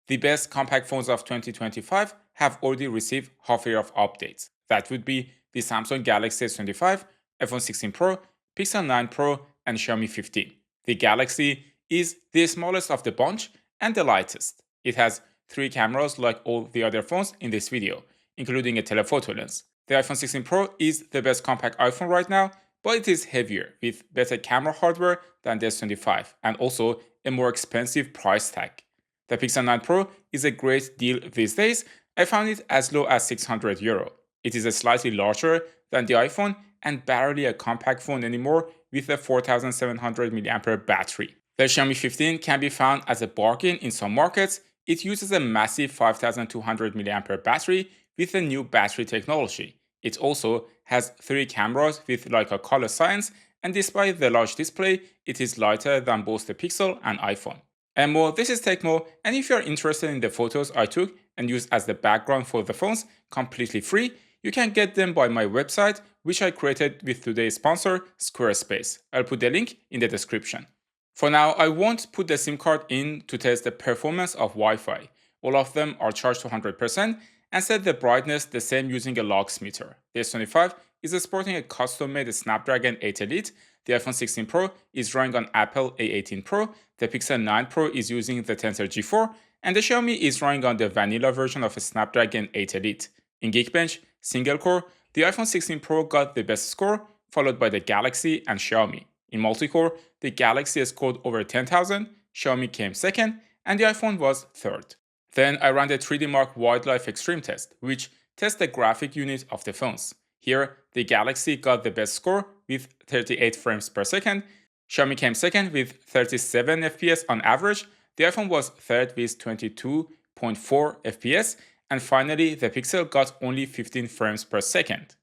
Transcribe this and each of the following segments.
The best compact phones of 2025 have already received half a year of updates. That would be the Samsung Galaxy S25, iPhone 16 Pro, Pixel 9 Pro, and Xiaomi 15. The Galaxy is the smallest of the bunch and the lightest. It has 3 cameras like all the other phones in this video, including a telephoto lens. The iPhone 16 Pro is the best compact iPhone right now, but it is heavier with better camera hardware than the S25 and also a more expensive price tag. The Pixel 9 Pro is a great deal these days. I found it as low as €600. It is slightly larger than the iPhone and barely a compact phone anymore with a 4700 mAh battery. The Xiaomi 15 can be found as a bargain in some markets. It uses a massive 5200 mAh battery with a new battery technology. It also has 3 cameras with Leica color science, and despite the large display, it is lighter than both the Pixel and iPhone. And more, this is Tecmo, and if you are interested in the photos I took and used as the background for the phones completely free, you can get them by my website, which I created with today's sponsor, Squarespace. I'll put the link in the description. For now, I won't put the SIM card in to test the performance of Wi-Fi. All of them are charged to 100% and set the brightness the same using a lux meter. The S25 is sporting a custom-made Snapdragon 8 Elite, the iPhone 16 Pro is running on Apple A18 Pro, the Pixel 9 Pro is using the Tensor G4, and the Xiaomi is running on the vanilla version of a Snapdragon 8 Elite. In Geekbench, single core, the iPhone 16 Pro got the best score, followed by the Galaxy and Xiaomi. In multi-core, the Galaxy scored over 10,000, Xiaomi came second, and the iPhone was third. Then I ran the 3D Mark Wildlife Extreme test, which tests the graphic unit of the phones. Here, the Galaxy got the best score with 38 frames per second, Xiaomi came second with 37 FPS on average, the iPhone was third with 22.4 FPS, and finally the Pixel got only 15 frames per second.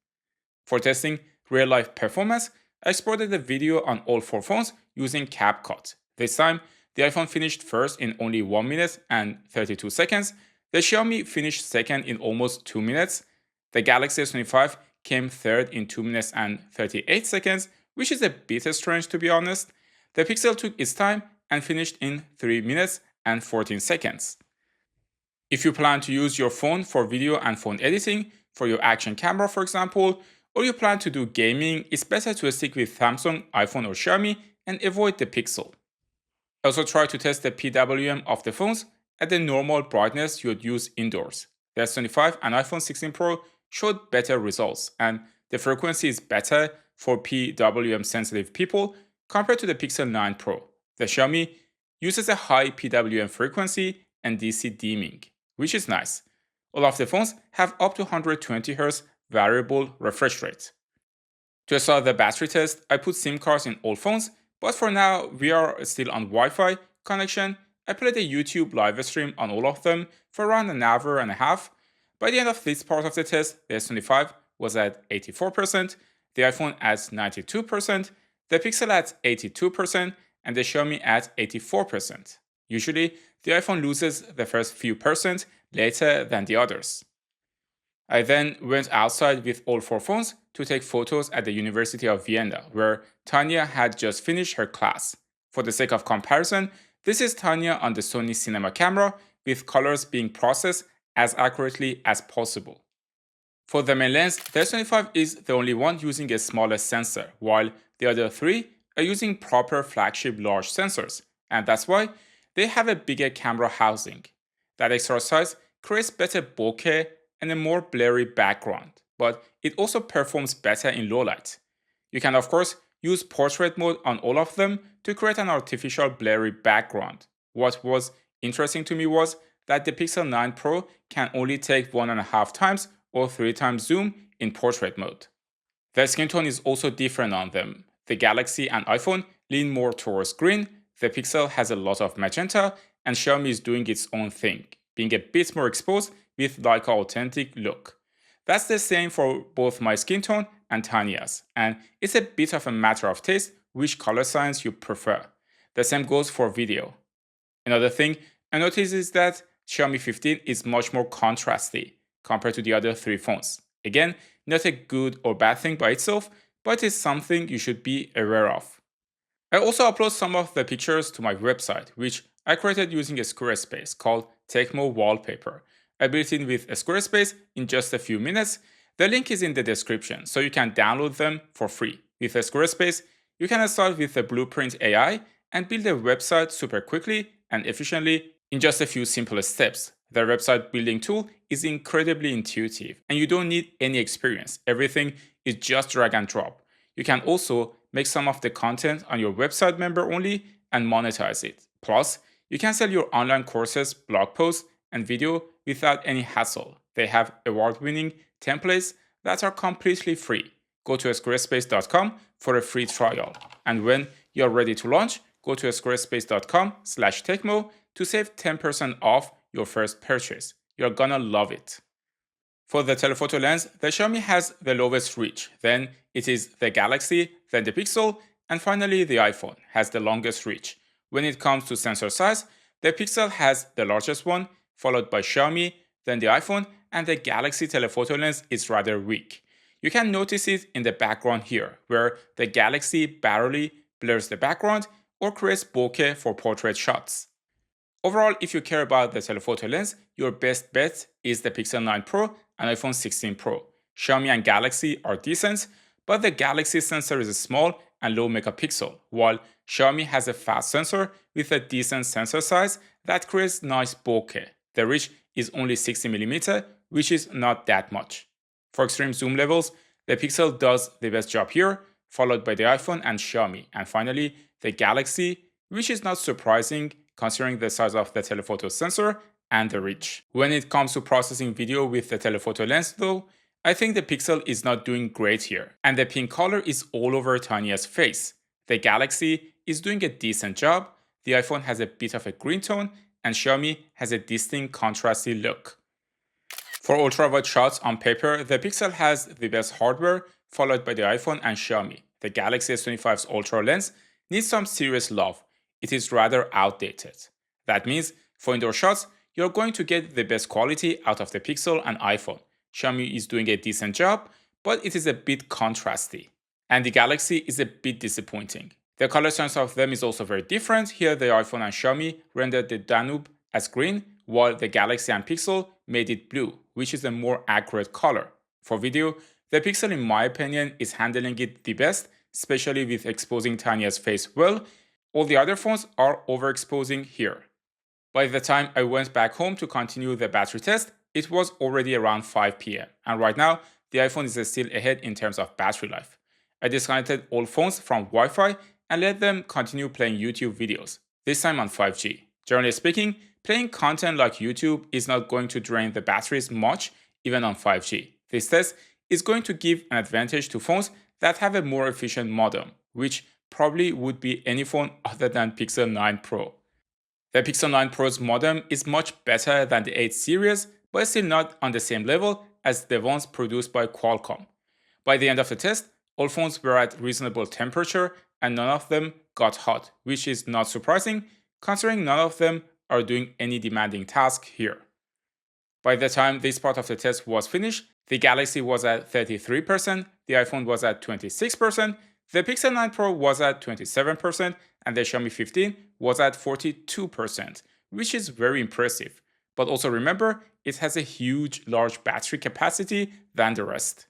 For testing real-life performance, I exported the video on all 4 phones using CapCut. This time, the iPhone finished first in only 1 minute and 32 seconds, the Xiaomi finished second in almost 2 minutes, the Galaxy S25 came third in 2 minutes and 38 seconds, which is a bit strange to be honest. The Pixel took its time and finished in 3 minutes and 14 seconds. If you plan to use your phone for video and phone editing, for your action camera for example, or you plan to do gaming, it's better to stick with Samsung, iPhone or Xiaomi and avoid the Pixel. Also try to test the PWM of the phones at the normal brightness you would use indoors. The S25 and iPhone 16 Pro showed better results, and the frequency is better for PWM sensitive people compared to the Pixel 9 Pro. The Xiaomi uses a high PWM frequency and DC dimming, which is nice. All of the phones have up to 120Hz variable refresh rate. To start the battery test, I put SIM cards in all phones, but for now we are still on Wi-Fi connection. I played a YouTube live stream on all of them for around an hour and a half. By the end of this part of the test, the S25 was at 84%, the iPhone at 92%, the Pixel at 82%, and the Xiaomi at 84%. Usually, the iPhone loses the first few percent later than the others. I then went outside with all 4 phones to take photos at the University of Vienna, where Tanya had just finished her class. For the sake of comparison, this is Tanya on the Sony Cinema camera, with colors being processed as accurately as possible. For the main lens, the S25 is the only one using a smaller sensor, while the other 3 are using proper flagship large sensors, and that's why they have a bigger camera housing. That extra size creates better bokeh and a more blurry background, but it also performs better in low light. You can of course use portrait mode on all of them to create an artificial blurry background. What was interesting to me was that the Pixel 9 Pro can only take 1.5 times or 3 times zoom in portrait mode. The skin tone is also different on them. The Galaxy and iPhone lean more towards green, the Pixel has a lot of magenta, and Xiaomi is doing its own thing, being a bit more exposed with Leica authentic look. That's the same for both my skin tone and Tanya's, and it's a bit of a matter of taste which color science you prefer. The same goes for video. Another thing I noticed is that Xiaomi 15 is much more contrasty compared to the other 3 phones. Again, not a good or bad thing by itself, but it's something you should be aware of. I also upload some of the pictures to my website, which I created using a Squarespace called Tecmo Wallpaper. I built it with a Squarespace in just a few minutes. The link is in the description, so you can download them for free. With a Squarespace, you can start with the Blueprint AI and build a website super quickly and efficiently in just a few simple steps. The website building tool is incredibly intuitive and you don't need any experience. Everything is just drag and drop. You can also make some of the content on your website member only and monetize it. Plus, you can sell your online courses, blog posts, and video without any hassle. They have award-winning templates that are completely free. Go to squarespace.com for a free trial. And when you're ready to launch, go to squarespace.com/Tecmo to save 10% off your first purchase. You're gonna love it. For the telephoto lens, the Xiaomi has the lowest reach, then it is the Galaxy, then the Pixel, and finally the iPhone has the longest reach. When it comes to sensor size, the Pixel has the largest one, followed by Xiaomi, then the iPhone, and the Galaxy telephoto lens is rather weak. You can notice it in the background here, where the Galaxy barely blurs the background or creates bokeh for portrait shots. Overall, if you care about the telephoto lens, your best bet is the Pixel 9 Pro and iPhone 16 Pro. Xiaomi and Galaxy are decent, but the Galaxy sensor is small and low megapixel, while Xiaomi has a fast sensor with a decent sensor size that creates nice bokeh. The reach is only 60mm, which is not that much. For extreme zoom levels, the Pixel does the best job here, followed by the iPhone and Xiaomi, and finally the Galaxy, which is not surprising considering the size of the telephoto sensor and the reach. When it comes to processing video with the telephoto lens though, I think the Pixel is not doing great here, and the pink color is all over Tiny's face. The Galaxy is doing a decent job, the iPhone has a bit of a green tone, and Xiaomi has a distinct contrasty look. For ultra-wide shots on paper, the Pixel has the best hardware, followed by the iPhone and Xiaomi. The Galaxy S25's ultra lens needs some serious love. It is rather outdated. That means for indoor shots, you're going to get the best quality out of the Pixel and iPhone. Xiaomi is doing a decent job, but it is a bit contrasty. And the Galaxy is a bit disappointing. The color sense of them is also very different. Here the iPhone and Xiaomi rendered the Danube as green, while the Galaxy and Pixel made it blue, which is a more accurate color. For video, the Pixel in my opinion is handling it the best, especially with exposing Tiny's face well. All the other phones are overexposing here. By the time I went back home to continue the battery test, it was already around 5 p.m. and right now the iPhone is still ahead in terms of battery life. I disconnected all phones from Wi-Fi and let them continue playing YouTube videos, this time on 5G. Generally speaking, playing content like YouTube is not going to drain the batteries much even on 5G. This test is going to give an advantage to phones that have a more efficient modem, which probably would be any phone other than Pixel 9 Pro. The Pixel 9 Pro's modem is much better than the 8 series, but still not on the same level as the ones produced by Qualcomm. By the end of the test, all phones were at reasonable temperature and none of them got hot, which is not surprising considering none of them are doing any demanding task here. By the time this part of the test was finished, the Galaxy was at 33%, the iPhone was at 26%, the Pixel 9 Pro was at 27%, and the Xiaomi 15 was at 42%, which is very impressive. But also remember, it has a large battery capacity than the rest.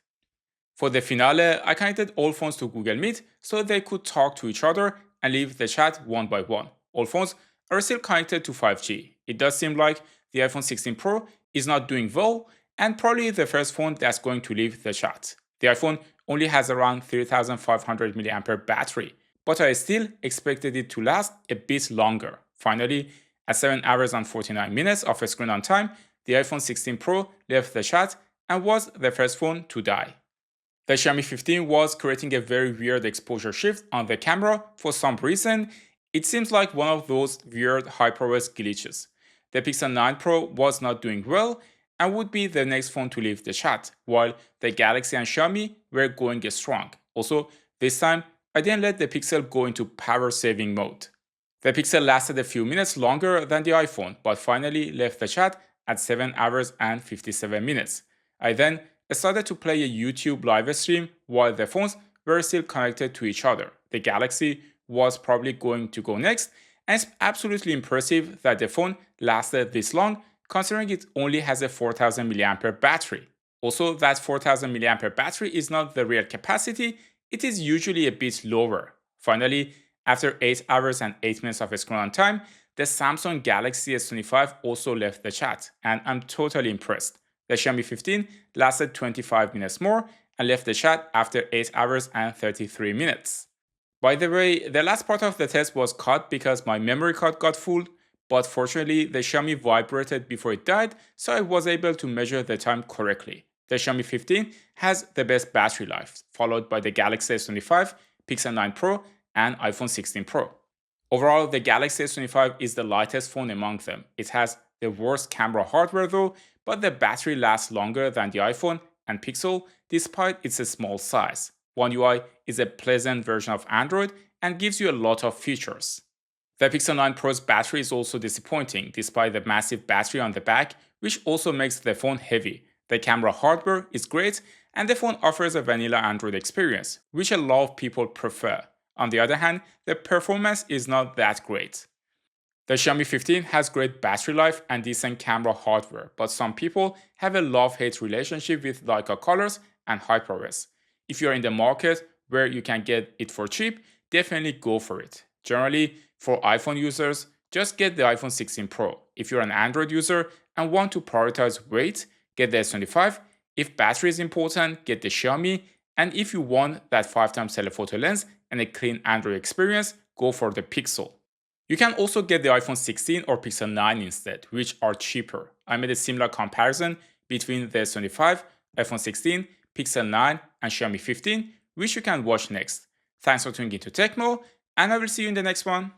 For the finale, I connected all phones to Google Meet so they could talk to each other and leave the chat one by one. All phones are still connected to 5G. It does seem like the iPhone 16 Pro is not doing well and probably the first phone that's going to leave the chat. The iPhone only has around 3500 mAh battery, but I still expected it to last a bit longer. Finally, at 7 hours and 49 minutes of screen on time, the iPhone 16 Pro left the chat and was the first phone to die. The Xiaomi 15 was creating a very weird exposure shift on the camera for some reason. It seems like one of those weird HyperOS glitches. The Pixel 9 Pro was not doing well and would be the next phone to leave the chat, while the Galaxy and Xiaomi were going strong. Also, this time, I didn't let the Pixel go into power saving mode. The Pixel lasted a few minutes longer than the iPhone, but finally left the chat at 7 hours and 57 minutes. I then started to play a YouTube live stream while the phones were still connected to each other. The Galaxy was probably going to go next, and it's absolutely impressive that the phone lasted this long considering it only has a 4000 mAh battery. Also, that 4000 mAh battery is not the real capacity, it is usually a bit lower. Finally, after 8 hours and 8 minutes of screen on time, the Samsung Galaxy S25 also left the chat, and I'm totally impressed. The Xiaomi 15 lasted 25 minutes more and left the chat after 8 hours and 33 minutes. By the way, the last part of the test was cut because my memory card got full, but fortunately the Xiaomi vibrated before it died, so I was able to measure the time correctly. The Xiaomi 15 has the best battery life, followed by the Galaxy S25, Pixel 9 Pro, and iPhone 16 Pro. Overall, the Galaxy S25 is the lightest phone among them. It has the worst camera hardware though, but the battery lasts longer than the iPhone and Pixel despite its small size. One UI is a pleasant version of Android and gives you a lot of features. The Pixel 9 Pro's battery is also disappointing despite the massive battery on the back, which also makes the phone heavy. The camera hardware is great and the phone offers a vanilla Android experience, which a lot of people prefer. On the other hand, the performance is not that great. The Xiaomi 15 has great battery life and decent camera hardware, but some people have a love-hate relationship with Leica colors and HyperOS. If you're in the market where you can get it for cheap, definitely go for it. Generally, for iPhone users, just get the iPhone 16 Pro. If you're an Android user and want to prioritize weight, get the S25. If battery is important, get the Xiaomi. And if you want that 5x telephoto lens and a clean Android experience, go for the Pixel. You can also get the iPhone 16 or Pixel 9 instead, which are cheaper. I made a similar comparison between the S25, iPhone 16, Pixel 9, and Xiaomi 15, which you can watch next. Thanks for tuning into Tecmo, and I will see you in the next one.